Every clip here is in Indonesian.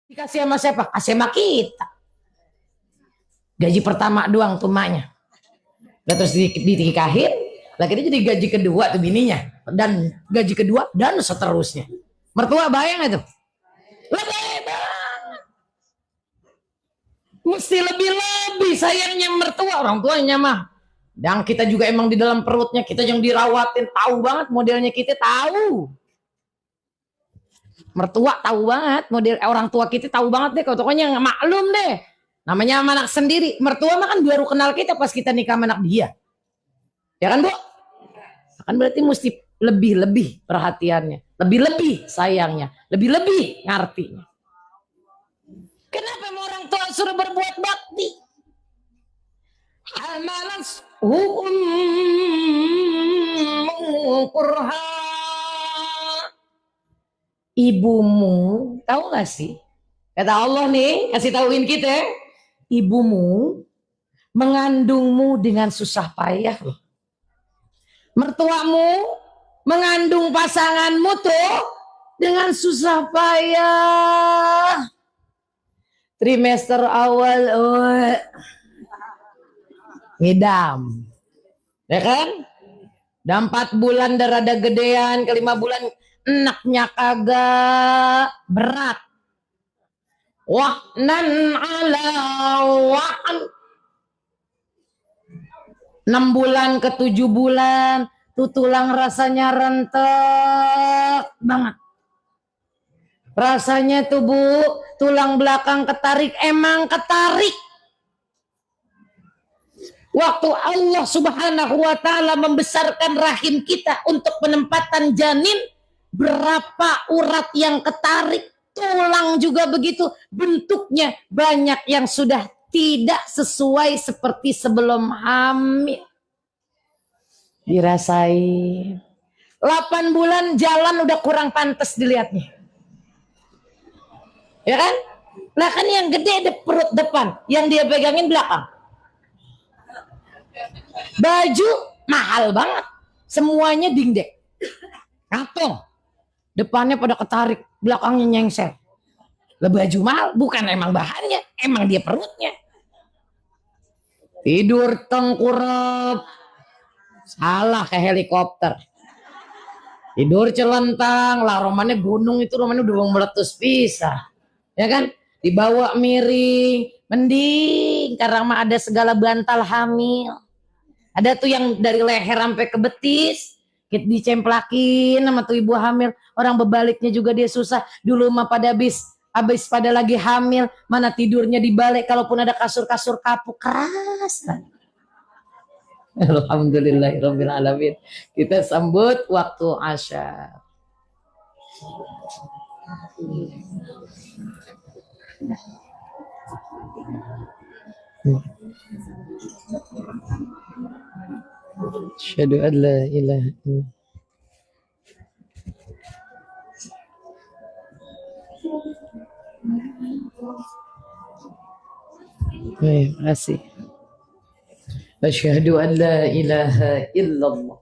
Dikasih sama siapa? Kasih sama kita. Gaji pertama doang tuh maknya. Dan terus dinikahin, lagi dia jadi gaji kedua tuh bininya. Dan gaji kedua dan seterusnya. Mertua bayang itu. Lebih banget. Mesti lebih-lebih sayangnya mertua, orang tuanya mah. Dan kita juga emang di dalam perutnya, kita yang dirawatin, tahu banget modelnya, kita tahu. Mertua tahu banget, model orang tua kita tahu banget deh, pokoknya maklum deh. Namanya anak sendiri, mertua mah kan baru kenal kita pas kita nikah sama anak dia. Ya kan, Bu? Kan berarti mesti lebih-lebih perhatiannya, lebih-lebih sayangnya, lebih-lebih ngartinya. Kenapa orang tua suruh berbuat bakti? Amalas kurha. Ibumu, tahu gak sih? Kata Allah nih, kasih tahuin kita, ibumu mengandungmu dengan susah payah loh. Mertuamu mengandung pasanganmu tuh dengan susah payah. Trimester awal, ngidam, ya kan? Dan 4 bulan rada gedean, ke 5 bulan enaknya kagak berat. Wahnan ala wahan. 6 bulan ke 7 bulan tuh tulang rasanya rentek banget. Rasanya tuh Bu, tulang belakang ketarik, emang ketarik. Waktu Allah Subhanahu wa ta'ala membesarkan rahim kita untuk penempatan janin, berapa urat yang ketarik, tulang juga begitu, bentuknya banyak yang sudah tidak sesuai seperti sebelum hamil. Dirasain 8 bulan jalan udah kurang pantas dilihatnya, ya kan? Nah kan yang gede di perut depan, yang dia pegangin belakang. Baju mahal banget, semuanya dingdek, kantong depannya pada ketarik, belakangnya nyengsel. Baju mahal bukan emang bahannya, emang dia perutnya. Tidur tengkurap, salah kayak helikopter. Tidur celentang, lah romannya gunung itu, romannya udah meletus pisah, ya kan? Dibawa miring, mending karena mah ada segala bantal hamil. Ada tuh yang dari leher sampai ke betis, dicemplakin sama tuh ibu hamil. Orang bebaliknya juga dia susah. Dulu mah pada habis pada lagi hamil, mana tidurnya dibalik, kalaupun ada kasur-kasur kapuk keras. Alhamdulillahirabbil alamin. Kita sambut waktu Asya. Asyhadu an la ilaha illallah. Terima kasih. Asyhadu an la ilaha illallah.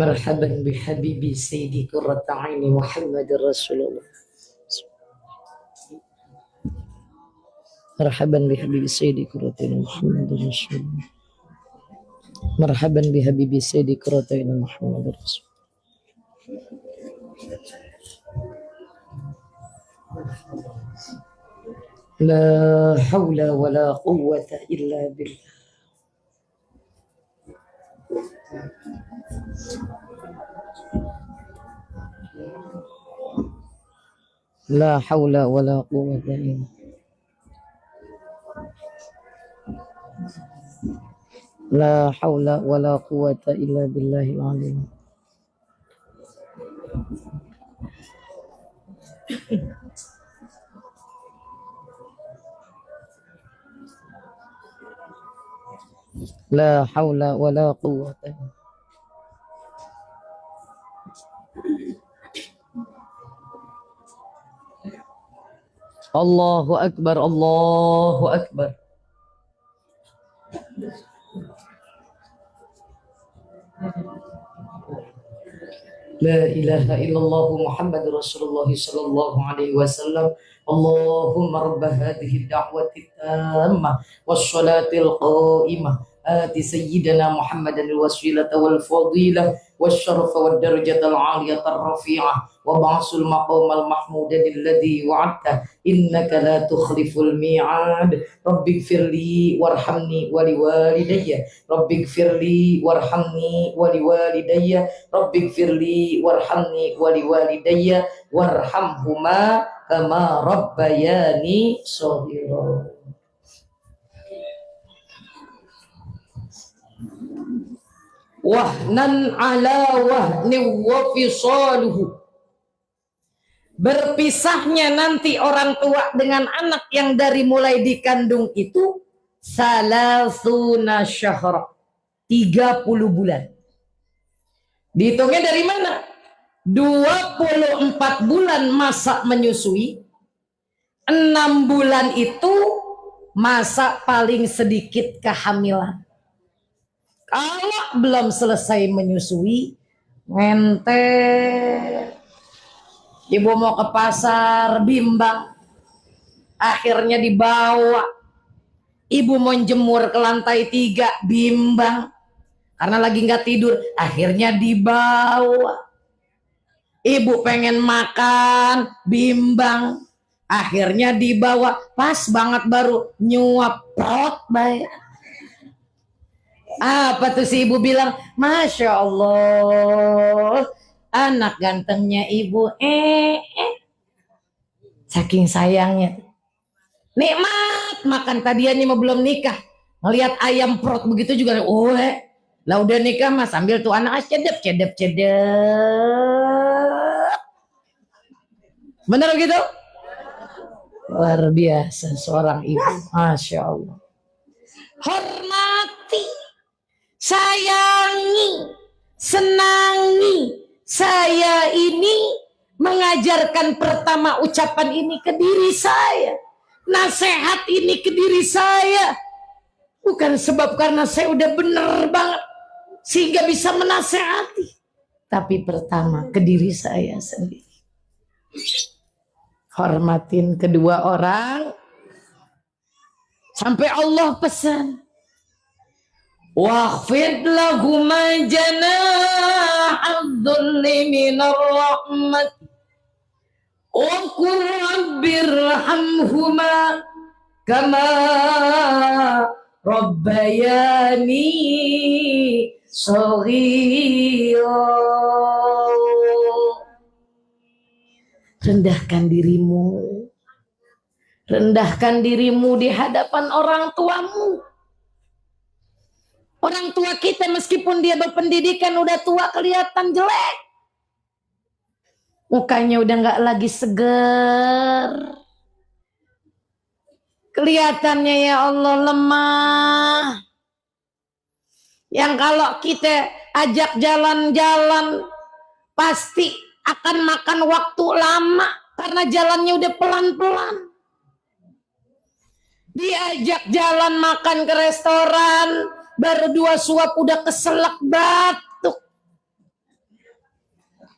Marhaban bihabibi sayyidi qurrata aini Muhammadir Rasulullah. Marhaban bihabibi sayyidi qurrata aini Muhammadir Rasulullah. Marhaban bihabibi sayyidi qurrata aini Muhammadir Rasulullah. La hawla wa la quwwata illa billah. La hawla wa la quwwata illa billah. La hawla wa la quwwata illa billahil azim. La hawla wa la quwwata. Allahu akbar, Allahu akbar. La ilaha illallah Muhammad Rasulullah sallallahu alaihi wasallam. Allahumma rabb hadhihi da'wati tammah wassalatil qa'imah ati sayyidina Muhammadan alwasilata wal fadilah wasyarafa wad darajatal 'aliyatar rafi'ah wa ba'sul maqamal mahmudan alladhi wa'adta innaka la tukhliful mi'ad. Rabbighfirli warhamni wa liwalidayya Rabbighfirli warhamni wa liwalidayya Rabbighfirli warhamni wa liwalidayya warhamhuma kama rabbayani shaghira. Wahnan ala wahni wa fisaluhu. Berpisahnya nanti orang tua dengan anak yang dari mulai dikandung itu salasuna syahra, 30 bulan. Dihitungnya dari mana? 24 bulan masa menyusui, 6 bulan itu masa paling sedikit kehamilan. Kalau belum selesai menyusui, ente ibu mau ke pasar, bimbang, akhirnya dibawa. Ibu mau jemur ke lantai 3, bimbang, karena lagi nggak tidur, akhirnya dibawa. Ibu pengen makan, bimbang, akhirnya dibawa. Pas banget baru nyuap, prot, bayar. Apa tuh si ibu bilang? Masya Allah, anak gantengnya ibu. Saking sayangnya. Nikmat makan tadian ini mau belum nikah. Ngelihat ayam prot begitu juga. Lah udah nikah mas, sambil tuh anak cedep. Bener gitu? Luar biasa seorang ibu. Masya Allah. Hormati, sayangi, senangi. Saya ini mengajarkan pertama ucapan ini ke diri saya. Nasihat ini ke diri saya. Bukan sebab karena saya udah bener banget sehingga bisa menasehati. Tapi pertama ke diri saya sendiri. Hormatin kedua orang. Sampai Allah pesan. Wakhfid lahuma janahadh-dhulli minar rahmat. Wa qur rabbirhamhuma kama rabbayani shaghira. Rendahkan dirimu. Rendahkan dirimu di hadapan orang tuamu. Orang tua kita meskipun dia berpendidikan udah tua kelihatan jelek. Mukanya udah nggak lagi seger. Kelihatannya ya Allah lemah. Yang kalau kita ajak jalan-jalan pasti akan makan waktu lama karena jalannya udah pelan-pelan. Diajak jalan makan ke restoran, baru 2 suap udah keselak batuk.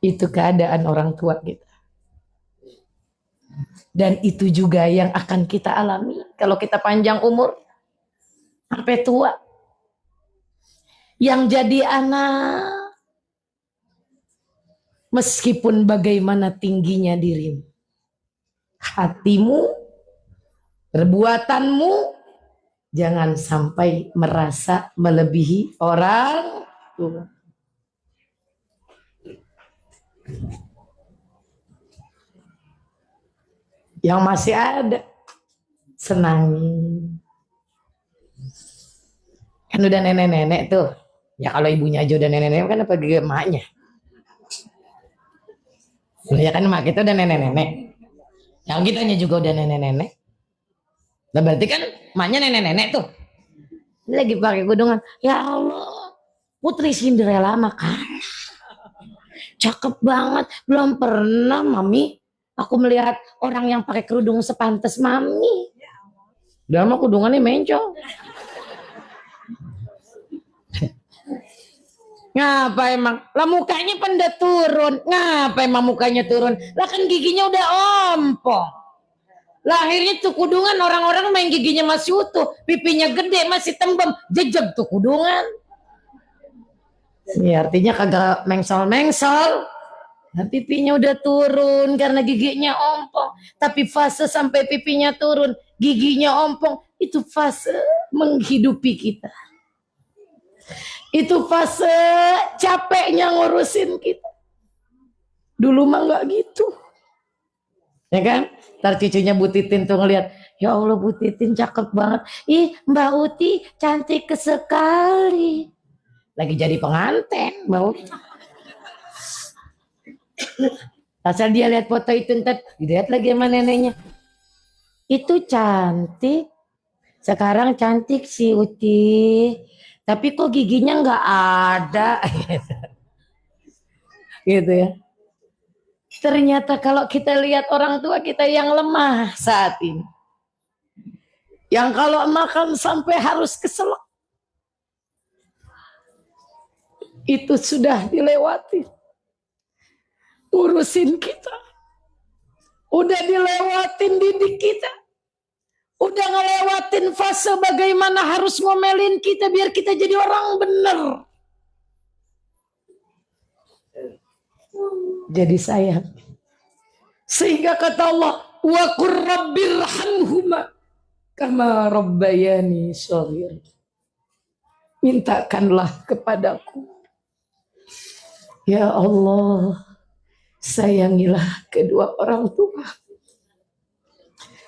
Itu keadaan orang tua kita. Dan itu juga yang akan kita alami kalau kita panjang umur sampai tua. Yang jadi anak, meskipun bagaimana tingginya dirimu, hatimu, perbuatanmu, jangan sampai merasa melebihi orang tua. Yang masih ada, senangi. Kan udah nenek-nenek tuh. Ya kalau ibunya aja udah nenek-nenek kan apa juga emaknya. Ya kan emak kita udah nenek-nenek. Yang kitanya juga udah nenek-nenek. Nah berarti kan emaknya nenek-nenek tuh. Lagi pakai kudungan. Ya Allah, Putri Cinderella mah kalah. Cakep banget. Belum pernah Mami aku melihat orang yang pakai kerudung sepantas Mami. Udah mah kudungannya mencong. Ngapa emang? Lah mukanya pada turun. Ngapa emang mukanya turun? Lah kan giginya udah ompong. Lahirnya tuh kudungan, orang-orang main giginya masih utuh, pipinya gede masih tembem, jejeg tuh kudungan. Ya artinya kagak mengsol-mengsol. Nah, pipinya udah turun karena giginya ompong. Tapi fase sampai pipinya turun, giginya ompong, itu fase menghidupi kita. Itu fase capeknya ngurusin kita. Dulu mah nggak gitu. Ya kan? Ntar cucunya Bu Titin tuh ngeliat, ya Allah Bu Titin cakep banget. Ih Mbak Uti cantik sekali. Lagi jadi pengantin Mbak Uti. Asal dia lihat foto itu ntar dilihat lagi sama neneknya. Itu cantik. Sekarang cantik sih Uti. Tapi kok giginya nggak ada. Gitu ya. Ternyata kalau kita lihat orang tua kita yang lemah saat ini. Yang kalau makan sampai harus keselak. Itu sudah dilewati. Urusin kita. Udah dilewatin didik kita. Udah ngelewatin fase bagaimana harus ngomelin kita biar kita jadi orang bener. Jadi sayang. Sehingga kata Allah, wa qur rabbirhamhuma kama rabbayani shaghir. Mintakanlah kepadaku, ya Allah, sayangilah kedua orang tua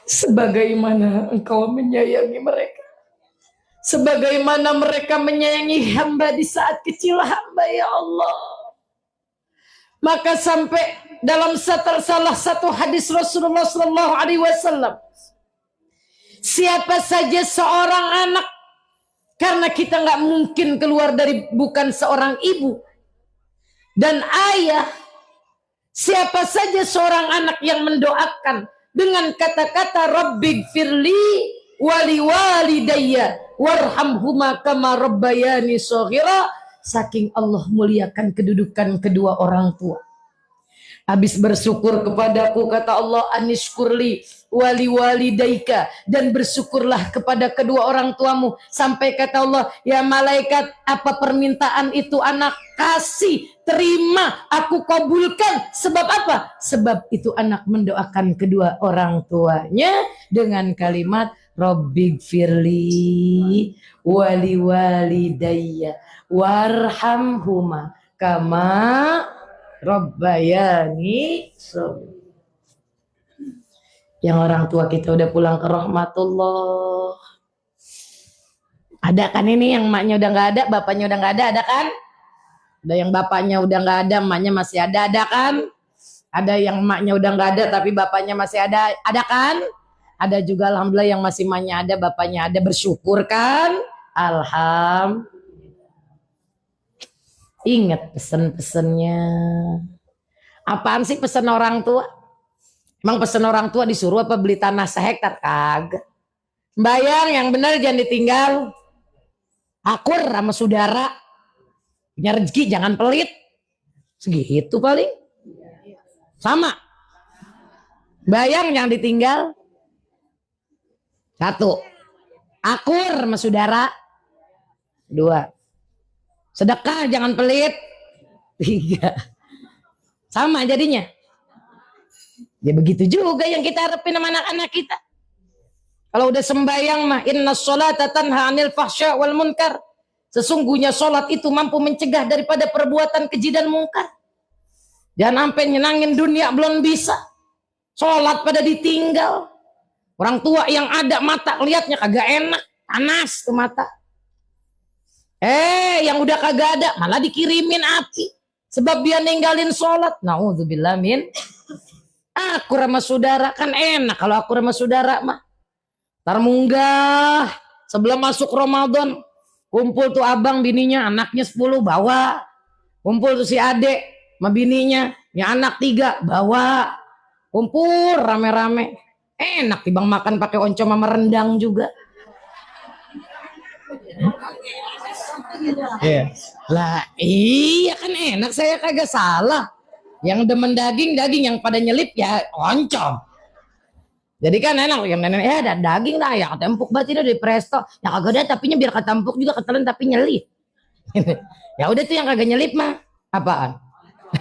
sebagaimana Engkau menyayangi mereka, sebagaimana mereka menyayangi hamba di saat kecil hamba, ya Allah. Maka sampai dalam salah satu hadis Rasulullah SAW, siapa saja seorang anak, karena kita nggak mungkin keluar dari bukan seorang ibu dan ayah, siapa saja seorang anak yang mendoakan dengan kata-kata Rabbighfirli wali walidayya warhamhuma kama rabbayani shaghira, saking Allah muliakan kedudukan kedua orang tua. Habis bersyukur kepadaku, kata Allah, anishkurli wali walidaika, dan bersyukurlah kepada kedua orang tuamu. Sampai kata Allah, ya malaikat, apa permintaan itu anak kasih, terima, aku kabulkan. Sebab apa? Sebab itu anak mendoakan kedua orang tuanya dengan kalimat Rabbighfirli wali walidayya warhamhuma kama Rabbayani. Yang orang tua kita udah pulang ke rahmatullah. Ada kan ini yang emaknya udah nggak ada, bapaknya udah nggak ada kan? Ada yang bapaknya udah nggak ada, emaknya masih ada kan? Ada yang emaknya udah nggak ada tapi bapaknya masih ada kan? Ada juga alhamdulillah yang masih emaknya ada, bapaknya ada, bersyukur kan? Alhamdulillah. Ingat pesan-pesannya. Apaan sih pesan orang tua? Emang pesan orang tua disuruh apa beli tanah sehektar? Kagak. Bayar yang benar, jangan ditinggal. Akur sama saudara. Punya rezeki jangan pelit. Segitu paling. Sama. Bayang yang ditinggal. Satu. Akur sama saudara. Dua. Sedekah jangan pelit. Tiga. Sama jadinya. Ya begitu juga yang kita harapin sama anak-anak kita. Kalau udah sembahyang mah inna sholata tanha 'anil fahsya wal munkar. Sesungguhnya sholat itu mampu mencegah daripada perbuatan keji dan mungkar. Jangan sampai nyenangin dunia belum bisa. Sholat pada ditinggal. Orang tua yang ada mata lihatnya kagak enak, panas tuh mata. Yang udah kagak ada malah dikirimin api sebab dia ninggalin sholat. Naudzubillah min. Aku sama saudara kan enak kalau aku sama saudara mah. Ntar munggah sebelum masuk Ramadan, kumpul tuh abang bininya anaknya 10 bawa, kumpul tuh si adek sama bininya ya anak 3 bawa, kumpul rame-rame, enak dibang makan pakai oncom sama rendang juga. Iya. Lah iya kan enak, saya kagak salah. Yang demen daging, yang pada nyelip ya oncom. Jadi kan enak yang nenek ya ada daging lah ya kata empuk banget ini dari presto. Ya kagak ada tapinya biar kata empuk juga ketelan tapi nyelip. Ya udah tuh yang kagak nyelip mah apaan?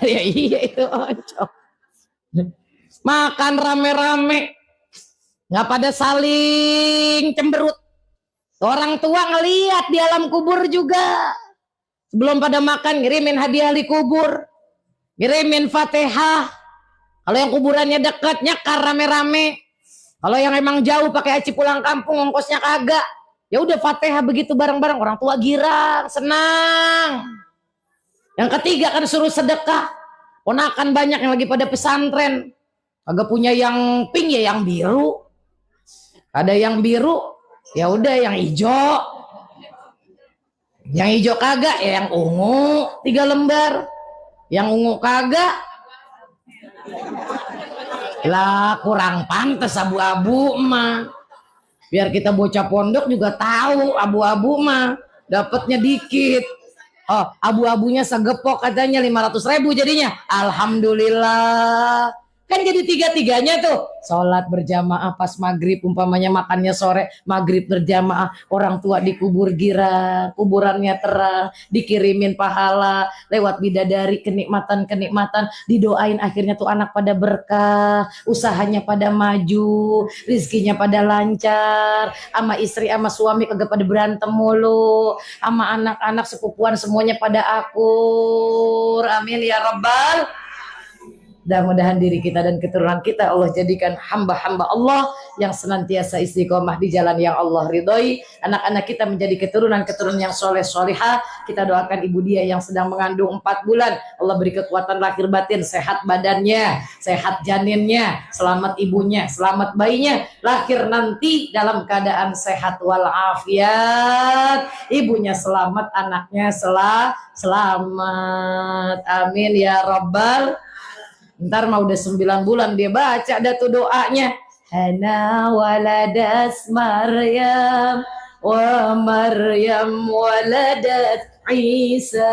Ya iya itu oncom. Makan rame-rame nggak pada saling cemberut. Orang tua ngeliat di alam kubur juga. Sebelum pada makan ngirimin hadiah di kubur, ngirimin Fatihah. Kalau yang kuburannya dekat nyekar rame-rame. Kalau yang emang jauh pakai aci pulang kampung ongkosnya kagak. Ya udah Fatihah begitu bareng-bareng, orang tua girang, senang. Yang ketiga kan suruh sedekah. Ponakan banyak yang lagi pada pesantren. Kagak punya yang pink ya yang biru. Ada yang biru, ya udah yang hijau. Yang hijau kagak ya yang ungu 3 lembar. Yang ungu kagak lah kurang pantas abu-abu mah. Biar kita bocah pondok juga tahu abu-abu mah dapatnya dikit. Oh, abu-abunya segepok katanya 500.000 jadinya. Alhamdulillah. Kan jadi tiga-tiganya tuh. Sholat berjamaah pas maghrib, umpamanya makannya sore, maghrib berjamaah. Orang tua dikubur girang, kuburannya terang, dikirimin pahala, lewat bidadari kenikmatan-kenikmatan, didoain akhirnya tuh anak pada berkah, usahanya pada maju, rizkinya pada lancar, sama istri sama suami kagak pada berantem mulu, sama anak-anak sepupuan semuanya pada akur. Amin ya rabbal. Mudah-mudahan diri kita dan keturunan kita Allah jadikan hamba-hamba Allah yang senantiasa istiqomah di jalan yang Allah ridhoi. Anak-anak kita menjadi keturunan-keturunan yang soleh solihah. Kita doakan ibu dia yang sedang mengandung 4 bulan. Allah beri kekuatan lahir batin, sehat badannya, sehat janinnya, selamat ibunya, selamat bayinya, lahir nanti dalam keadaan sehat walafiat. Ibunya selamat, anaknya selamat. Amin ya rabbal. Ntar mah udah 9 bulan dia baca dah tuh doanya. Hana waladas Maryam wa Maryam waladat Isa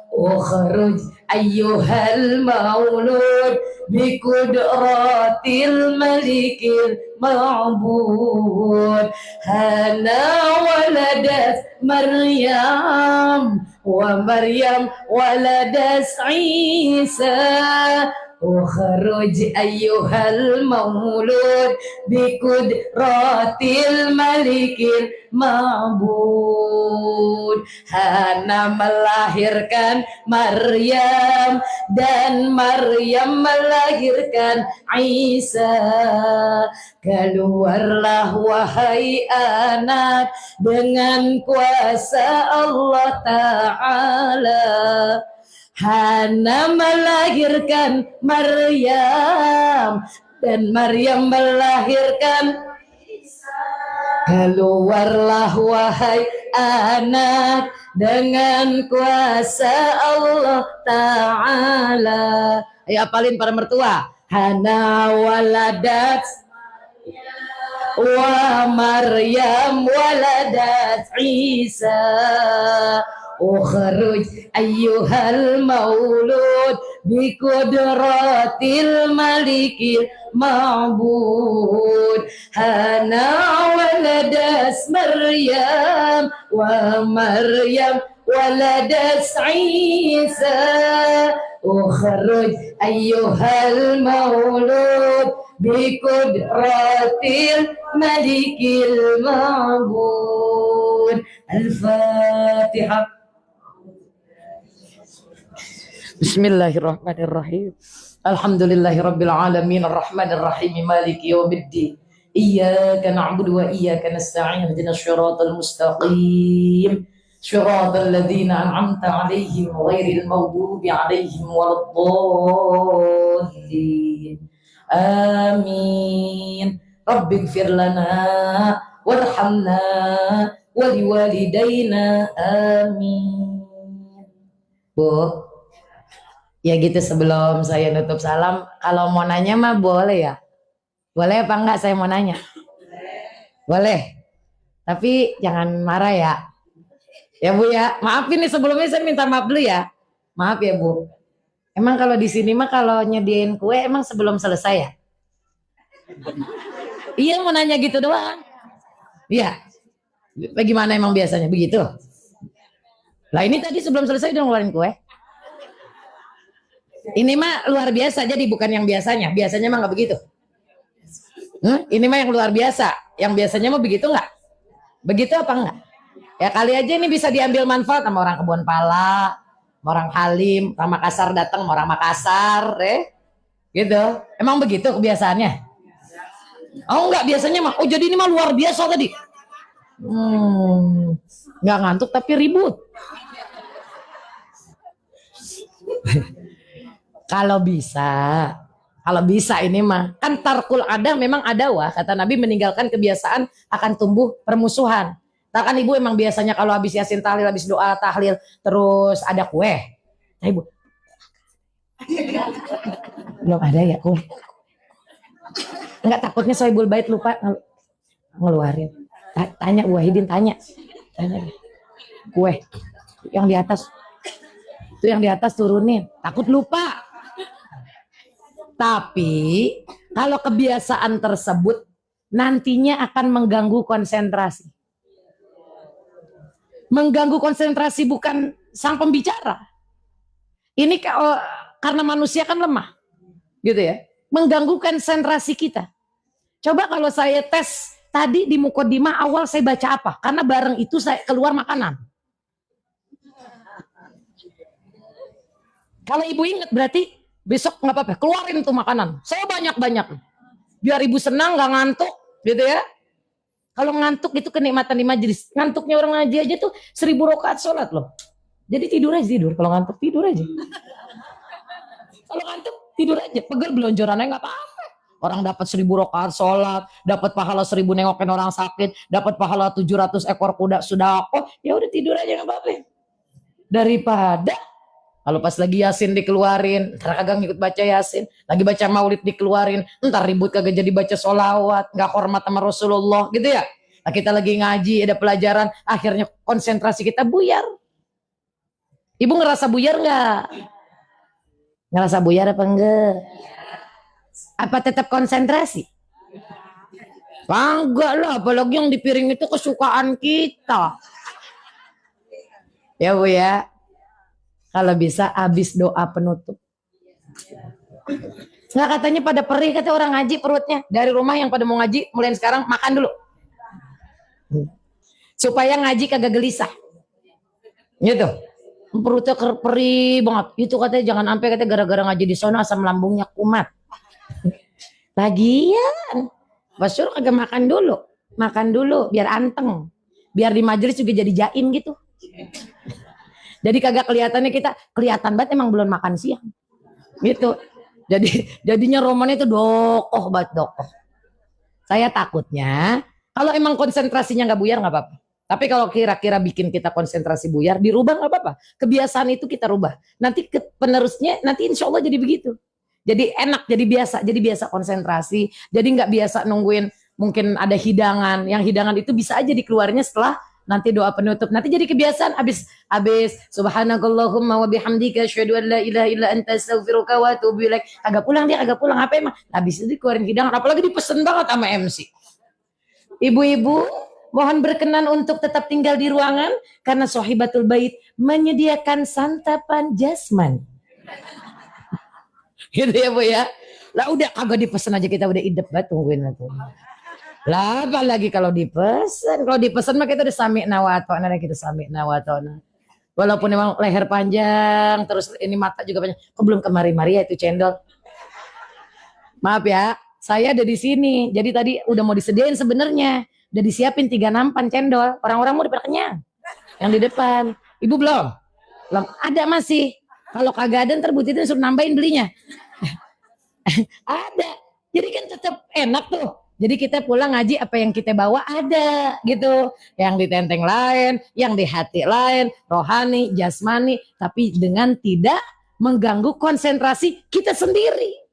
ukhruj ayyuhal maulud biqudratil malikil ma'bud. Hana waladat Maryam wa Maryam waladat Isa ukhruj ayyuhal maulud biqudratil malikil ma'bud. Hana melahirkan Maryam dan Maryam melahirkan Isa. Keluarlah wahai anak dengan kuasa Allah Ta'ala. Hana melahirkan Maryam dan Maryam melahirkan Isa. Keluarlah wahai anak dengan kuasa Allah Ta'ala. Ayo apalin para mertua. Hana waladat wa Maryam waladat Isa ukhruj ayyuhal maulud biqudratil malikil ma'bud. Hana waladas Maryam wa Maryam waladas Isa ukhruj ayyuhal maulud biqudratil malikil ma'bud. Al-Fatihah. Bismillahirrahmanirrahim. Alhamdulillahirabbil alamin arrahmanir rahim maliki yaumiddin. Iyyaka na'budu wa iyyaka nasta'in ihdinas shiratal mustaqim. Shiratal ladzina an'amta 'alaihim ghairil maghdubi 'alaihim waladdallin. Amin. Rabbighfir lana warhamna wa liwalidayna. Amin. Bu, ya gitu sebelum saya nutup salam, kalau mau nanya mah boleh ya? Boleh apa enggak saya mau nanya? Boleh. Tapi jangan marah ya. Ya Bu ya, maaf ini sebelumnya saya minta maaf dulu ya. Maaf ya Bu. Emang kalau di sini mah kalau nyediain kue emang sebelum selesai ya? Iya mau nanya gitu doang. Iya. Bagaimana emang biasanya begitu? Lah ini tadi sebelum selesai udah ngeluarin kue. Ini mah luar biasa jadi bukan yang biasanya. Biasanya mah nggak begitu. Ini mah yang luar biasa. Yang biasanya mah begitu nggak? Begitu apa enggak? Ya kali aja ini bisa diambil manfaat sama orang Kebun Pala, sama orang Halim, orang Makassar datang, sama orang Makassar, gitu. Emang begitu kebiasaannya? Oh enggak biasanya mah. Oh jadi ini mah luar biasa tadi. Nggak ngantuk tapi ribut. Kalau bisa, kalau bisa ini mah kan tarkul ada memang ada wah kata Nabi meninggalkan kebiasaan akan tumbuh permusuhan. Nah, kan ibu emang biasanya kalau habis yasin tahlil, habis doa tahlil terus ada kue. Nah, ibu belum ada ya kue. Enggak takutnya Sohibul Bait lupa ngeluarin. Tanya Wahidin tanya. Kue yang di atas itu yang di atas turunin. Takut lupa. Tapi kalau kebiasaan tersebut nantinya akan mengganggu konsentrasi. Mengganggu konsentrasi bukan sang pembicara. Ini karena manusia kan lemah. Gitu ya. Mengganggu konsentrasi kita. Coba kalau saya tes tadi di mukodimah awal saya baca apa? Karena bareng itu saya keluar makanan. Kalau ibu ingat berarti besok nggak apa-apa, keluarin tuh makanan. Saya banyak-banyak. Biar ibu senang nggak ngantuk, gitu ya. Kalau ngantuk itu kenikmatan di majelis. Ngantuknya orang ngaji aja tuh 1000 rakaat sholat loh. Jadi tidur aja tidur. Kalau ngantuk tidur aja. Kalau ngantuk tidur aja. Pegel belonjorannya nggak apa-apa. Orang dapat 1000 rakaat sholat, dapat pahala 1000 nengokin orang sakit, dapat pahala 700 ekor kuda sudah kok. Ya udah tidur aja nggak apa-apa. Daripada kalau pas lagi yasin dikeluarin, ntar kagak ngikut baca yasin, lagi baca maulid dikeluarin, ntar ribut kagak jadi baca sholawat, nggak hormat sama Rasulullah, gitu ya. Nah, kita lagi ngaji, ada pelajaran, akhirnya konsentrasi kita buyar. Ibu ngerasa buyar nggak? Ngerasa buyar apa enggak? Apa tetap konsentrasi? Enggak lah, apalagi yang di piring itu kesukaan kita. Ya Bu ya. Kalau bisa habis doa penutup. Nggak katanya pada perih, kata orang ngaji perutnya. Dari rumah yang pada mau ngaji, mulai sekarang makan dulu. Supaya ngaji kagak gelisah. Gitu. Perutnya perih banget. Itu katanya jangan sampai katanya gara-gara ngaji di sono asam lambungnya kumat. Lagian, Basur kagak makan dulu. Makan dulu biar anteng. Biar di majelis juga jadi jaim gitu. Jadi kagak kelihatannya kita kelihatan banget emang belum makan siang. Gitu. Jadinya romannya itu dokoh banget dokoh. Saya takutnya kalau emang konsentrasinya nggak buyar nggak apa-apa. Tapi kalau kira-kira bikin kita konsentrasi buyar, dirubah nggak apa-apa. Kebiasaan itu kita rubah. Nanti penerusnya nanti insya Allah jadi begitu. Jadi enak, jadi biasa konsentrasi. Jadi nggak biasa nungguin mungkin ada hidangan. Yang hidangan itu bisa aja dikeluarnya setelah nanti doa penutup. Nanti jadi kebiasaan habis subhanakallahumma wa bihamdika asyhadu an la ilaha illa anta astaghfiruka wa atubu ilaik. Agak pulang dia, agak pulang apa emang? Habis itu dikeluarin hidangan, apalagi dipesen banget sama MC. Ibu-ibu, mohon berkenan untuk tetap tinggal di ruangan karena Sohibatul Bait menyediakan santapan jasmani. Gitu ya Bu ya. Lah udah kagak dipesen aja kita udah idep banget tungguin tuh. Lah apalagi kalau dipesan. Kalau dipesan mah kita udah sami'na wa ata'na, kita sami'na wa ata'na. Walaupun memang leher panjang, terus ini mata juga panjang. Kok belum kemari-mari ya itu cendol? Maaf ya, saya ada di sini. Jadi tadi udah mau disediain sebenarnya. Udah disiapin 3 nampan cendol. Orang-orang mau pada kenyang. Yang di depan. Ibu belum? Belum. Ada masih. Kalau kagak ada ntar Bu Titin suruh nambahin belinya. Ada. Jadi kan tetap enak tuh. Jadi kita pulang ngaji apa yang kita bawa ada gitu. Yang di tenteng lain, yang di hati lain, rohani, jasmani, tapi dengan tidak mengganggu konsentrasi kita sendiri.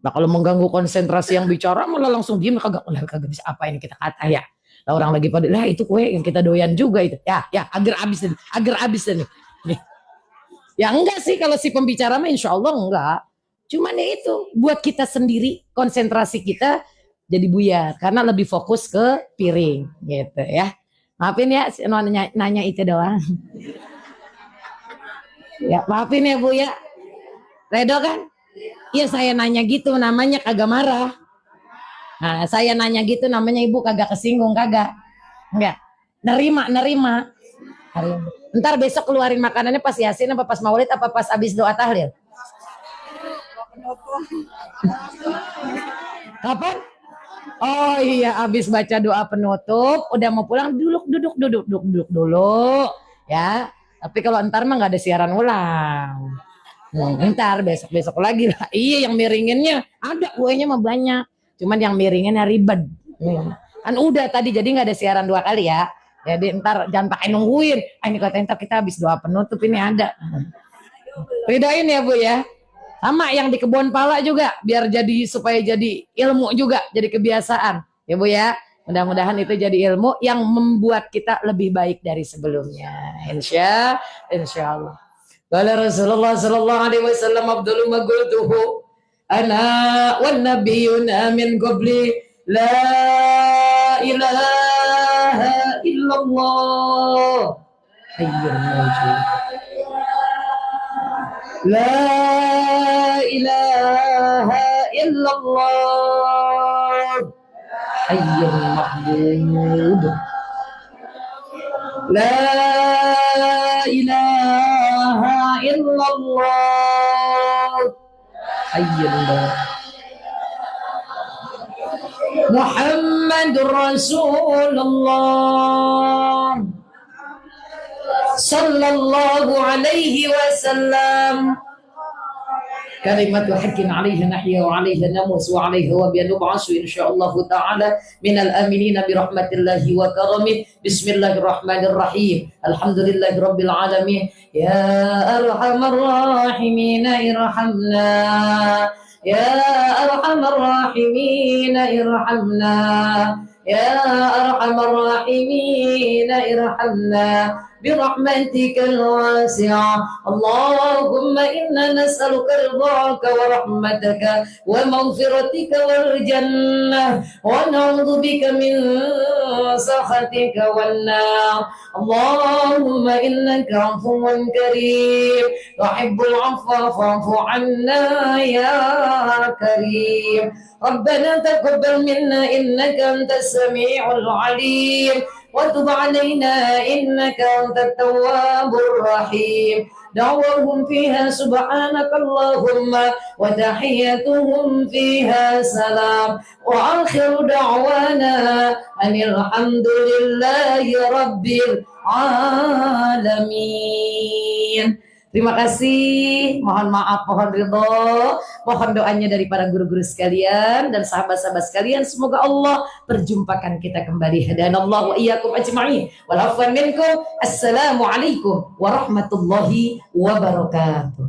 Nah kalau mengganggu konsentrasi yang bicara malah langsung diem kagak bisa apa ini kita kata ya. Lah orang lagi pada, lah itu kue yang kita doyan juga itu. Ya, agar habis nih. Ya enggak sih kalau si pembicara mah insya Allah enggak. Cuman ya itu buat kita sendiri konsentrasi kita jadi buyar karena lebih fokus ke piring gitu ya. Maafin ya nanya itu doang. Ya maafin ya Bu ya. Redo kan? Iya saya nanya gitu namanya kagak marah. Nah, saya nanya gitu namanya ibu kagak kesinggung kagak. Enggak. Nerima. Ntar besok keluarin makanannya pas Yasin apa pas Maulid apa pas abis doa tahlil? Kapan? Oh iya, abis baca doa penutup, udah mau pulang duduk dulu, ya. Tapi kalau ntar mah nggak ada siaran ulang. Ntar besok lagi lah. Iya, yang miringinnya ada, kuenya mah banyak. Cuman yang miringinnya ribet. Kan udah tadi jadi nggak ada siaran 2 kali ya. Jadi ntar jangan pakai nungguin. Ini katanya ntar kita habis doa penutup ini ada. Ridain ya Bu ya. Sama yang di kebun pala juga biar jadi supaya jadi ilmu juga, jadi kebiasaan. Ya Bu ya. Mudah-mudahan itu jadi ilmu yang membuat kita lebih baik dari sebelumnya. Insya Allah. Qala Rasulullah sallallahu alaihi wasallam afdalu ma qultuhu ana wan nabiyyuna min qabli la ilaha illallah hayyul mawjud la ilaha illallah hayyul mahmud la ilaha illallah hayyul Muhammadur Rasulullah sallallahu alaihi wasallam kalimatul haqqin 'alaiha nahya wa 'alaiha namus wa 'alaiha wa bi nub'asu insyaallah ta'ala minal aminina bi rahmatillahi wa karamih. Bismillahirrahmanirrahim. Alhamdulillahi rabbil alamin. Ya arhamar rahimin irhamna. Ya arhamar rahimin irhamna. Ya arhamar rahimin irhamna. برحمتك الواسعة اللهم إنا نسألك رضاك ورحمتك ومغفرتك والجنة ونعوذ بك من سخطك والنار اللهم إنك عفو كريم تحب العفو فاعف عنا يا كريم ربنا تقبل منا إنك أنت السميع العليم وتب علينا إنك أنت التواب الرحيم دعوهم فيها سبحانك اللهم وتحيتهم فيها سلام وآخر دعوانا أن الحمد لله رب العالمين. Terima kasih, mohon maaf, mohon ridho, mohon doanya dari para guru-guru sekalian dan sahabat-sahabat sekalian. Semoga Allah perjumpakan kita kembali. Hadanallahu wa iyyakum ajma'in. Wal afwan minkum. Assalamualaikum warahmatullahi wabarakatuh.